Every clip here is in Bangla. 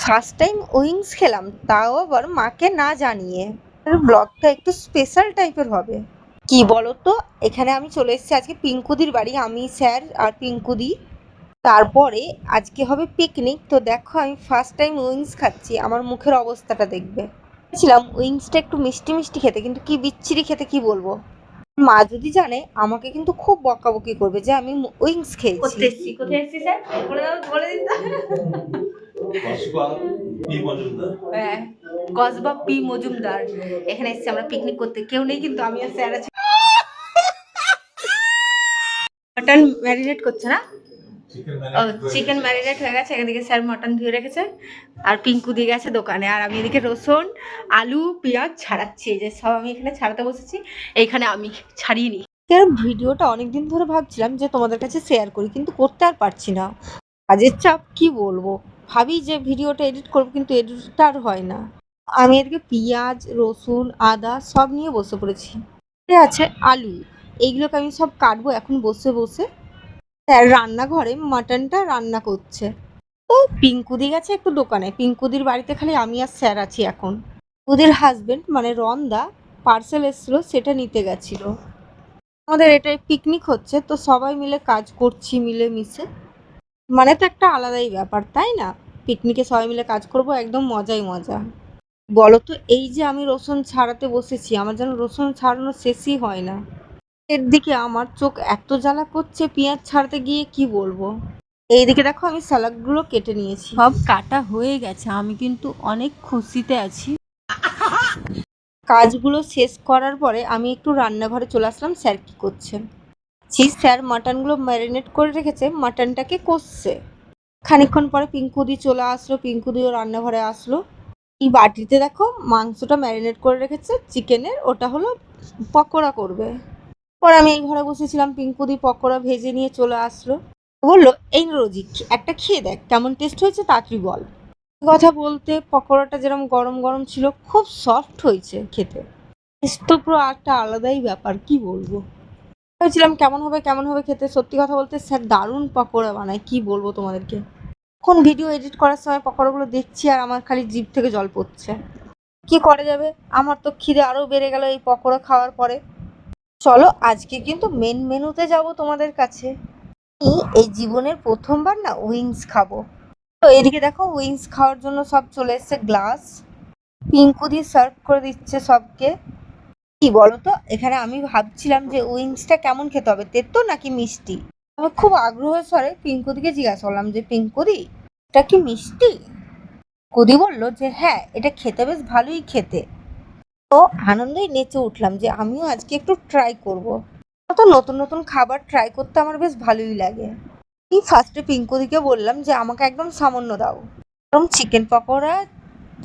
ফার্স্ট টাইম উইংস খেলাম, তাও আবার মাকে না জানিয়ে। ব্লগটা একটু স্পেশাল টাইপের হবে। কি বলো তো, এখানে আমি চলে এসেছি আজকে পিঙ্কুদির বাড়ি, আমি স্যার আর পিঙ্কুদি। তারপরে আজকে হবে পিকনিক। তো দেখো আমি ফার্স্ট টাইম উইংস খাচ্ছি, আমার মুখের অবস্থাটা দেখবে। ছিলাম উইংসটা একটু মিষ্টি মিষ্টি খেতে, কিন্তু কি বিচ্ছিরি খেতে কি বলবো। মা যদি জানে আমাকে কিন্তু খুব বকাবকি করবে যে আমি উইংস খেয়েছি। করতে এসেছি, কোথায় এসেছি স্যার বলে দাও, বলে দিন তো। হ্যাঁ, কসবা পি মজুমদার। এখানে এসেছি আমরা পিকনিক করতে, কেউ নেই কিন্তু আমি আর স্যার আছি। মাটন ম্যারিনেট করছে না? ও, চিকেন ম্যারিনেট হয়ে গেছে, এদিকে স্যার মাটন ধুয়ে রেখেছে আর পিঙ্কু দিয়ে গেছে দোকানে, আর আমি এদিকে রসুন আলু পেঁয়াজ ছাড়াচ্ছি। এই যে সব আমি এখানে ছাড়াতে বসেছি, এইখানে আমি ছাড়িয়ে নিই। ভিডিওটা অনেকদিন ধরে ভাবছিলাম যে তোমাদের কাছে শেয়ার করি, কিন্তু করতে আর পারছি না, কাজের চাপ কি বলবো। ভাবি যে ভিডিওটা এডিট করবো, কিন্তু এডিটটা আর হয় না। আমি এদিকে পেঁয়াজ রসুন আদা সব নিয়ে বসে পড়েছি। আছে আলু, এইগুলোকে আমি সব কাটবো এখন বসে বসে। স্যার রান্নাঘরে মাটনটা রান্না করছে। তো পিঙ্কুদি গেছে একটু দোকানে, পিঙ্কুদির বাড়িতে খালি আমি আর স্যার আছি এখন। ওদের হাজবেন্ড মানে রন্দা পার্সেল এসেছিলো, সেটা নিতে গেছিল। আমাদের এটাই পিকনিক হচ্ছে, তো সবাই মিলে কাজ করছি মিলে মিশে, মানে তো একটা আলাদাই ব্যাপার তাই না। পিকনিকে সবাই মিলে কাজ করব, একদম মজাই মজা। বলো তো, এই যে আমি রসুন ছাড়াতে বসেছি, আমার যেন রসুন ছাড়ানো শেষই হয় না। এর দিকে আমার চোখ এত জ্বালা করছে পেঁয়াজ ছাড়াতে গিয়ে, কি বলবো। এইদিকে দেখো আমি স্যালাডগুলো কেটে নিয়েছি, সব কাটা হয়ে গেছে, আমি কিন্তু অনেক খুশিতে আছি। কাজগুলো শেষ করার পরে আমি একটু রান্নাঘরে চলে আসলাম, স্যার কি করছেন। স্যার মাটনগুলো ম্যারিনেট করে রেখেছে, মাটনটাকে কষছে। খানিকক্ষণ পরে পিঙ্কুদি চলে আসলো, পিঙ্কুদিও রান্নাঘরে আসলো। এই বাটিতে দেখো মাংসটা ম্যারিনেট করে রেখেছে চিকেনের, ওটা হলো পকোড়া করবে। পরে আমি এই ঘরে বসেছিলাম, পিঙ্কুদি পকোড়া ভেজে নিয়ে চলে আসলো। বললো এই রোজি একটা খেয়ে দেখ কেমন টেস্ট হয়েছে, তাড়াতাড়ি বল। কথা বলতে পকোড়াটা যেরকম গরম গরম ছিল, খুব সফট হয়েছে খেতে। টেস্ট তো পুরো একটা আলাদাই ব্যাপার, কি বলবো। ভেবেছিলাম কেমন হবে কেমন হবে খেতে, সত্যি কথা বলতে স্যার দারুণ পকোড়া বানায়, কি বলবো তোমাদেরকে। এখন ভিডিও এডিট করার সময় পকোড়াগুলো দেখছি আর আমার খালি জিভ থেকে জল পড়ছে। কি করা যাবে, আমার তো খিদে আরও বেড়ে গেল এই পকোড়া খাওয়ার পরে। চলো আজকে কিন্তু মেন মেনুতে যাব তোমাদের কাছে। এই জীবনের প্রথমবার না উইংস খাবো। তো এদিকে দেখো উইংস খাওয়ার জন্য সব চলে এসছে গ্লাস, পিঙ্কু দিয়ে সার্ভ করে দিচ্ছে সবকে। কি বলতো, এখানে আমি ভাবছিলাম যে উইংসটা কেমন খেতে হবে, তেতো নাকি মিষ্টি। আমি খুব আগ্রহের স্বরে পিঙ্কুদিকে জিজ্ঞাসা করলাম যে পিঙ্কুদি এটা কি মিষ্টি। কুদি বলল যে হ্যাঁ এটা খেতে বেশ ভালোই খেতে। তো আনন্দেই নেচে উঠলাম যে আমিও আজকে একটু ট্রাই করব। তো নতুন নতুন খাবার ট্রাই করতে আমার বেশ ভালোই লাগে। এই ফার্স্টে পিঙ্কুদিকে বললাম যে আমাকে একদম সামান্য দাও, কারণ চিকেন পকোড়া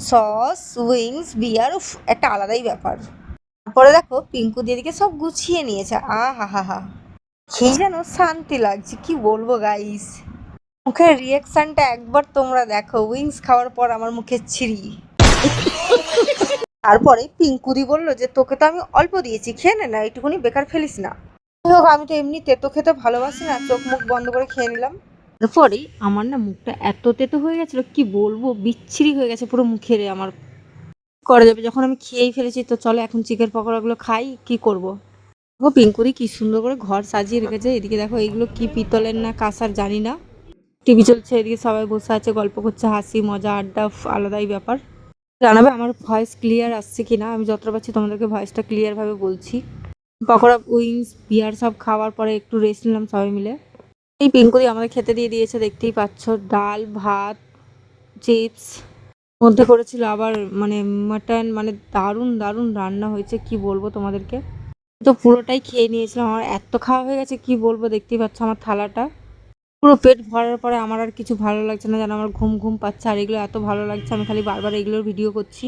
সস উইংস বিয়ার উফ একটা আলাদাই ব্যাপার। তারপরে দেখো পিঙ্কু দিদিকে সব গুছিয়ে নিয়েছে, হা হা হা খেয়ে যেন শান্তি লাগছে, কি বলবো গাইস। মুখের রিয়াকশনটা একবার তোমরা দেখো, উইংস খাওয়ার পর আমার মুখে ছিরি। তারপরে পিঙ্কুদি বললো যে তোকে তো আমি অল্প দিয়েছি, খেয়ে নে না, এইটুকুনি বেকার ফেলিস না। হোক আমি তো এমনি তেতো খেতে ভালোবাসি না, চোখ মুখ বন্ধ করে খেয়ে নিলাম। তারপরে আমার না মুখটা এত তেতো হয়ে গেছিলো, কি বলবো, বিচ্ছিরি হয়ে গেছে পুরো মুখের। আমার করা যাবে, যখন আমি খেয়েই ফেলেছি তো চলো এখন চিকেন পকোড়াগুলো খাই, কি করব। ও পিঙ্কুরি কি সুন্দর করে ঘর সাজিয়ে রেখেছে, এদিকে দেখো এইগুলো কি পিতলের না কাঁসার জানি না। টিভি চলছে, এদিকে সবাই বসে আছে গল্প করছে, হাসি মজা আড্ডা আলাদাই ব্যাপার। জানাবে আমার ভয়েস ক্লিয়ার আসছে কিনা, আমি যতটা পারছি তোমাদেরকে ভয়েসটা ক্লিয়ারভাবে বলছি। পকোড়া উইংস বিয়ার সব খাওয়ার পরে একটু রেস্ট নিলাম সবাই মিলে। এই পিঙ্কুদি আমাদের খেতে দিয়ে দিয়েছে, দেখতেই পাচ্ছ, ডাল ভাত চিপস মধ্যে করেছিল আবার মানে মাটন, মানে দারুণ দারুণ রান্না হয়েছে, কি বলবো তোমাদেরকে। তো পুরোটাই খেয়ে নিয়েছিলাম, আমার এত খাওয়া হয়ে গেছে কি বলবো, দেখতেই পাচ্ছ আমার থালাটা। পুরো পেট ভরার পরে আমার আর কিছু ভালো লাগছে না, যেন আমার ঘুম ঘুম পাচ্ছে, আর এগুলো এত ভালো লাগছে আমি খালি বারবার এগুলোর ভিডিও করছি।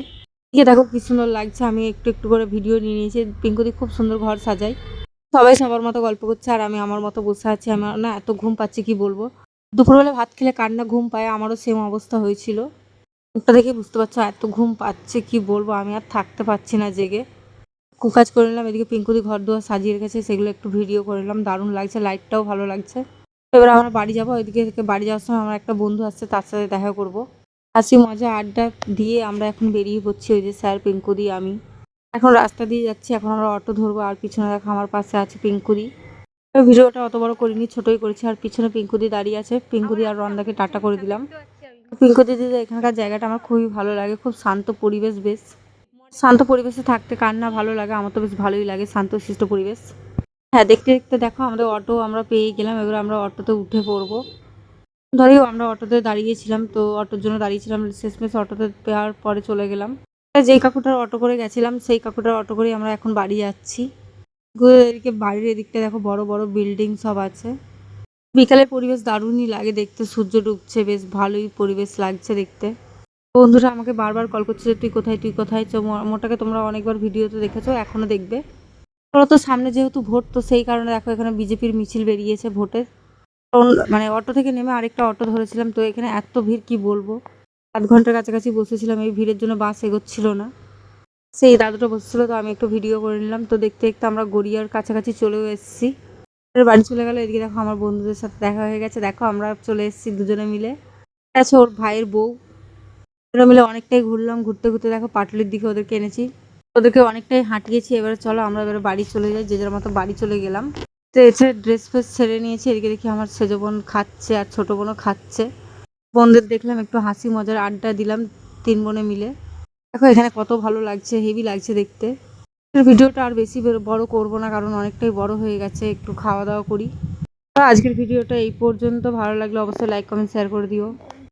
ঠিক দেখো কি সুন্দর লাগছে, আমি একটু একটু করে ভিডিও নিয়ে নিয়েছি। পিঙ্কুদি খুব সুন্দর ঘর সাজাই, সবাই সবার মতো গল্প করছে আর আমি আমার মতো বসে আছি। আমার না এত ঘুম পাচ্ছে কি বলবো। দুপুরবেলা ভাত খেলে কার না ঘুম পায়, আমারও সেম অবস্থা হয়েছিল। ওটা দেখে বুঝতে পারছো এত ঘুম পাচ্ছে, কি বলবো, আমি আর থাকতে পারছি না জেগে। কাজ করে নিলাম, এদিকে পিঙ্কুদি ঘর দুয়ার সাজিয়ে রেখেছে, সেগুলো একটু ভিডিও করে নিলাম, দারুণ লাগছে, লাইটটাও ভালো লাগছে। এবার আমরা বাড়ি যাবো, ওইদিকে থেকে বাড়ি যাওয়ার সময় আমার একটা বন্ধু আসছে, তার সাথে দেখা করবো। হাসি মজা আড্ডা দিয়ে আমরা এখন বেরিয়ে পড়ছি, ওই যে স্যার, পিঙ্কুদি, আমি এখন রাস্তা দিয়ে যাচ্ছি। এখন আমরা অটো ধরবো, আর পিছনে দেখো আমার পাশে আছে পিঙ্কুদি। ভিডিওটা অত বড় করিনি, ছোটই করেছি। আর পিছনে পিঙ্কুদি দাঁড়িয়ে আছে, পিঙ্কুদি আর রন্দাকে টাটা করে দিলাম। পিঙ্কুদি দিদি, এখানকার জায়গাটা আমার খুবই ভালো লাগে, খুব শান্ত পরিবেশ, বেশ শান্ত পরিবেশে থাকতে কার না ভালো লাগে, আমার তো বেশ ভালোই লাগে শান্তশিষ্ট পরিবেশ। হ্যাঁ, দেখতে দেখতে দেখো আমাদের অটো আমরা পেয়ে গেলাম। এবার আমরা অটোতে উঠে পড়বো। ধরি আমরা অটোতে দাঁড়িয়েছিলাম, তো অটোর জন্য দাঁড়িয়েছিলাম, শেষমেশ অটোতে পাওয়ার পরে চলে গেলাম। যেই কাকুটার অটো করে গেছিলাম সেই কাকুটার অটো করে আমরা এখন বাড়ি যাচ্ছি। এদিকে বাড়ির এদিকটা দেখো, বড় বড় বিল্ডিং সব আছে। বিকালের পরিবেশ দারুণই লাগে দেখতে, সূর্য ডুবছে, বেশ ভালোই পরিবেশ লাগছে দেখতে। বন্ধুরা আমাকে বারবার কল করছে যে তুই কোথায়, তুই কোথায়। মোটাকে তোমরা অনেকবার ভিডিওতে দেখেছো, এখনো দেখবে। ওরা তো সামনে যেহেতু ভোট, তো সেই কারণে দেখো এখানে বিজেপির মিছিল বেরিয়েছে ভোটের। মানে অটো থেকে নেমে আরেকটা অটো ধরেছিলাম, তো এখানে এত ভিড় কি বলবো। 7 ঘন্টার কাছাকাছি বসেছিলাম, এই ভিড়ের জন্য বাস এগোচ্ছিল না। সেই দাদুটা বসেছিল, তো আমি একটু ভিডিও করে নিলাম। তো দেখতে দেখতে আমরা গড়িয়ার কাছাকাছি চলেও এসেছি। বাড়ি চলে গেল। এদিকে দেখো আমার বন্ধুদের সাথে দেখা হয়ে গেছে, দেখো আমরা চলে এসেছি দুজনে মিলে। আছে ওর ভাইয়ের বউ, দুজনে মিলে অনেকটাই ঘুরলাম। ঘুরতে ঘুরতে দেখো পাটুলির দিকে ওদেরকে এনেছি, ওদেরকে অনেকটাই হাঁটিয়েছি। এবারে চলো আমরা এবারে বাড়ি চলে যাই, যে যার মতো বাড়ি চলে গেলাম। তো এছাড়া ড্রেস ফ্রেস ছেড়ে নিয়েছি। এদিকে দেখি আমার সেজো বোন খাচ্ছে আর ছোটো বোনও খাচ্ছে। বোনদের দেখলাম, একটু হাসি মজার আড্ডা দিলাম 3 বোনে মিলে। দেখো এখানে কত ভালো লাগছে, হেভি লাগছে দেখতে। ভিডিওটা আর বেশি বড় করব না, কারণ অনেকটাই বড় হয়ে গেছে। একটু খাওয়া দাওয়া করি। তো আজকের ভিডিওটা এই পর্যন্ত। ভালো লাগলে অবশ্যই লাইক, কমেন্ট, শেয়ার করে দিও।